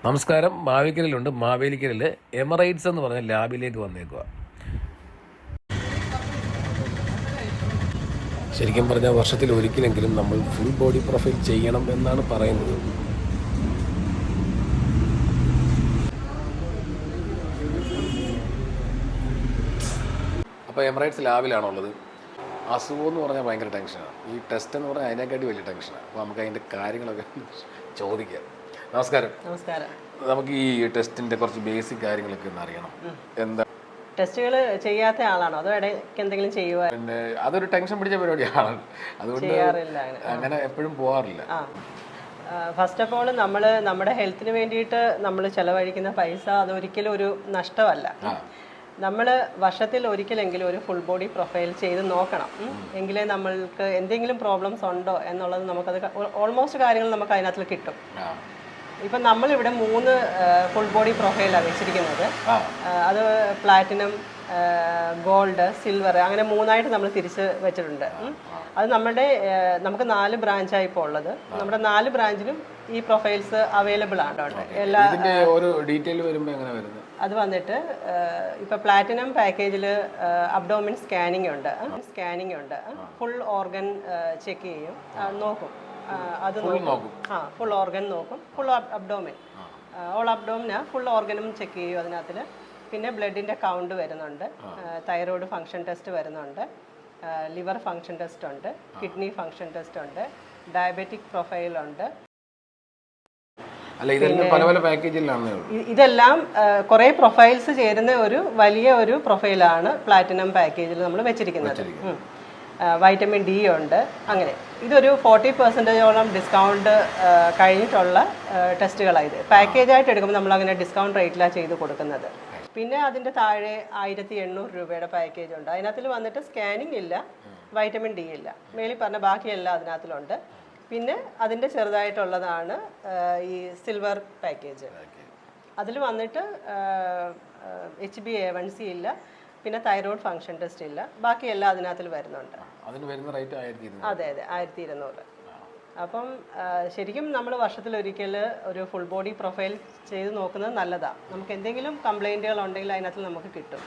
നമസ്കാരം. മാവേലിക്കരയിലുണ്ട്. മാവേലിക്കരയിൽ എമറൈറ്റ്സ് എന്ന് പറഞ്ഞ ലാബിലേക്ക് വന്നേക്കുക. ശരിക്കും പറഞ്ഞാൽ വർഷത്തിൽ ഒരിക്കലെങ്കിലും നമ്മൾ ഫുൾ ബോഡി പ്രൊഫൈൽ ചെയ്യണം എന്നാണ് പറയുന്നത്. അപ്പോൾ എമറൈറ്റ്സ് ലാബിലാണുള്ളത്. അസുഖം എന്ന് പറഞ്ഞാൽ ഭയങ്കര ടെൻഷനാണ്. ഈ ടെസ്റ്റ് എന്ന് പറഞ്ഞാൽ അതിനെക്കാട്ടി വലിയ ടെൻഷനാണ്. അപ്പോൾ നമുക്ക് അതിൻ്റെ കാര്യങ്ങളൊക്കെ ചോദിക്കാം. നമസ്കാരം. നമസ്കാരം. നമുക്ക് ഈ ടെസ്റ്റിൻ്റെ കുറച്ച് ബേസിക് കാര്യങ്ങളൊക്കെ ഒന്ന് അറിയണം. എന്താ ടെസ്റ്റുകൾ ചെയ്യാത്ത ആളാണോ അതോ ഇടയ്ക്ക് എന്തെങ്കിലും ചെയ്യുക? പിന്നെ അതൊരു ടെൻഷൻ പിടിച്ച പരിപാടിയാണ്. അതുകൊണ്ട് അങ്ങനെ എപ്പോഴും പോകാറില്ല. ഫസ്റ്റ് ഓഫ് ഓൾ നമ്മൾ നമ്മുടെ ഹെൽത്തിന് വേണ്ടിയിട്ട് നമ്മൾ ചെലവഴിക്കുന്ന പൈസ അതൊരിക്കലും ഒരു നഷ്ടമല്ല. നമ്മൾ വർഷത്തിൽ ഒരിക്കലെങ്കിലും ഒരു ഫുൾ ബോഡി പ്രൊഫൈൽ ചെയ്ത് നോക്കണം. എങ്കിലേ നമ്മൾക്ക് എന്തെങ്കിലും പ്രോബ്ലംസ് ഉണ്ടോ എന്നുള്ളത് നമുക്കത് ഓൾമോസ്റ്റ് കാര്യങ്ങൾ നമുക്ക് അതിനകത്ത് കിട്ടും. ഇപ്പം നമ്മളിവിടെ 3 ഫുൾ ബോഡി പ്രൊഫൈലാണ് വെച്ചിരിക്കുന്നത്. അത് പ്ലാറ്റിനം, ഗോൾഡ്, സിൽവർ അങ്ങനെ 3ആയിട്ട് നമ്മൾ തിരിച്ച് വെച്ചിട്ടുണ്ട്. അത് നമുക്ക് 4 ബ്രാഞ്ചായി ഇപ്പോൾ ഉള്ളത്. നമ്മുടെ 4 ബ്രാഞ്ചിലും ഈ പ്രൊഫൈൽസ് അവൈലബിൾ ആണ്. എല്ലാ അത് വന്നിട്ട് ഇപ്പം പ്ലാറ്റിനം പാക്കേജിൽ അബ്ഡോമിൻ സ്കാനിങ് ഉണ്ട്. ഫുൾ ഓർഗൻ ചെക്ക് ചെയ്യും, നോക്കും. അത് നോക്കും. ഫുൾ ഓർഗൻ നോക്കും. ഫുൾ അബ്ഡോമിൻ, ഓൾ അബ്ഡോമിന് ഫുൾ ഓർഗനും ചെക്ക് ചെയ്യും അതിനകത്തിൽ. പിന്നെ ബ്ലഡിൻ്റെ കൗണ്ട് വരുന്നുണ്ട്, തൈറോയ്ഡ് ഫങ്ഷൻ ടെസ്റ്റ് വരുന്നുണ്ട്, ലിവർ ഫങ്ഷൻ ടെസ്റ്റ് ഉണ്ട്, കിഡ്നി ഫങ്ഷൻ ടെസ്റ്റ് ഉണ്ട്, ഡയബറ്റിക് പ്രൊഫൈലുണ്ട്. ഇതെല്ലാം കുറേ പ്രൊഫൈൽസ് ചേരുന്ന ഒരു വലിയ ഒരു പ്രൊഫൈലാണ് പ്ലാറ്റിനം പാക്കേജിൽ നമ്മൾ വെച്ചിരിക്കുന്നത്. വൈറ്റമിൻ ഡി ഉണ്ട്. അങ്ങനെ ഇതൊരു 40% ഡിസ്കൗണ്ട് കഴിഞ്ഞിട്ടുള്ള ടെസ്റ്റുകളായത്. പാക്കേജായിട്ട് എടുക്കുമ്പോൾ നമ്മളങ്ങനെ ഡിസ്കൗണ്ട് റേറ്റിലാണ് ചെയ്ത് കൊടുക്കുന്നത്. പിന്നെ അതിൻ്റെ താഴെ 1800 രൂപയുടെ പാക്കേജ് ഉണ്ട്. അതിനകത്തിൽ വന്നിട്ട് സ്കാനിങ് ഇല്ല, വൈറ്റമിൻ ഡി ഇല്ല, മേളിൽ പറഞ്ഞ ബാക്കിയെല്ലാം അതിനകത്തിലുണ്ട്. പിന്നെ അതിൻ്റെ ചെറുതായിട്ടുള്ളതാണ് ഈ സിൽവർ പാക്കേജ്. അതിൽ വന്നിട്ട് HbA1c ഇല്ല, പിന്നെ തൈറോയ്ഡ് ഫങ്ഷൻ ടെസ്റ്റ് ഇല്ല, ബാക്കിയെല്ലാം അതിനകത്തിൽ വരുന്നുണ്ട്. അതെ 1200. അപ്പം ശരിക്കും നമ്മൾ വർഷത്തിലൊരിക്കൽ ഒരു ഫുൾ ബോഡി പ്രൊഫൈൽ ചെയ്ത് നോക്കുന്നത് നല്ലതാണ്. നമുക്ക് എന്തെങ്കിലും കംപ്ലൈന്റുകൾ ഉണ്ടെങ്കിൽ അതിനകത്ത് നമുക്ക് കിട്ടും.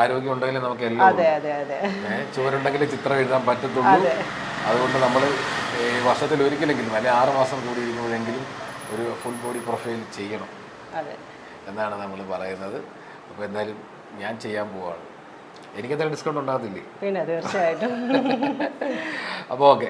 ആരോഗ്യം ഉണ്ടെങ്കിൽ നമുക്ക് ചുവരുണ്ടെങ്കിൽ ചിത്രം എഴുതാൻ പറ്റത്തുള്ളൂ. അതുകൊണ്ട് നമ്മൾ വർഷത്തിൽ ഒരിക്കലെങ്കിലും അല്ലെങ്കിൽ 6 മാസം കൂടി ഇരിക്കുമ്പോഴെങ്കിലും ഒരു ഫുൾ ബോഡി പ്രൊഫൈൽ ചെയ്യണം എന്നാണ് നമ്മൾ പറയുന്നത്. അപ്പോൾ എന്തായാലും ഞാൻ ചെയ്യാൻ പോവാണ്. എനിക്കെന്തായാലും ഡിസ്കൗണ്ട് ഉണ്ടാകത്തില്ലേ? പിന്നെ തീർച്ചയായിട്ടും. അപ്പോൾ ഓക്കെ.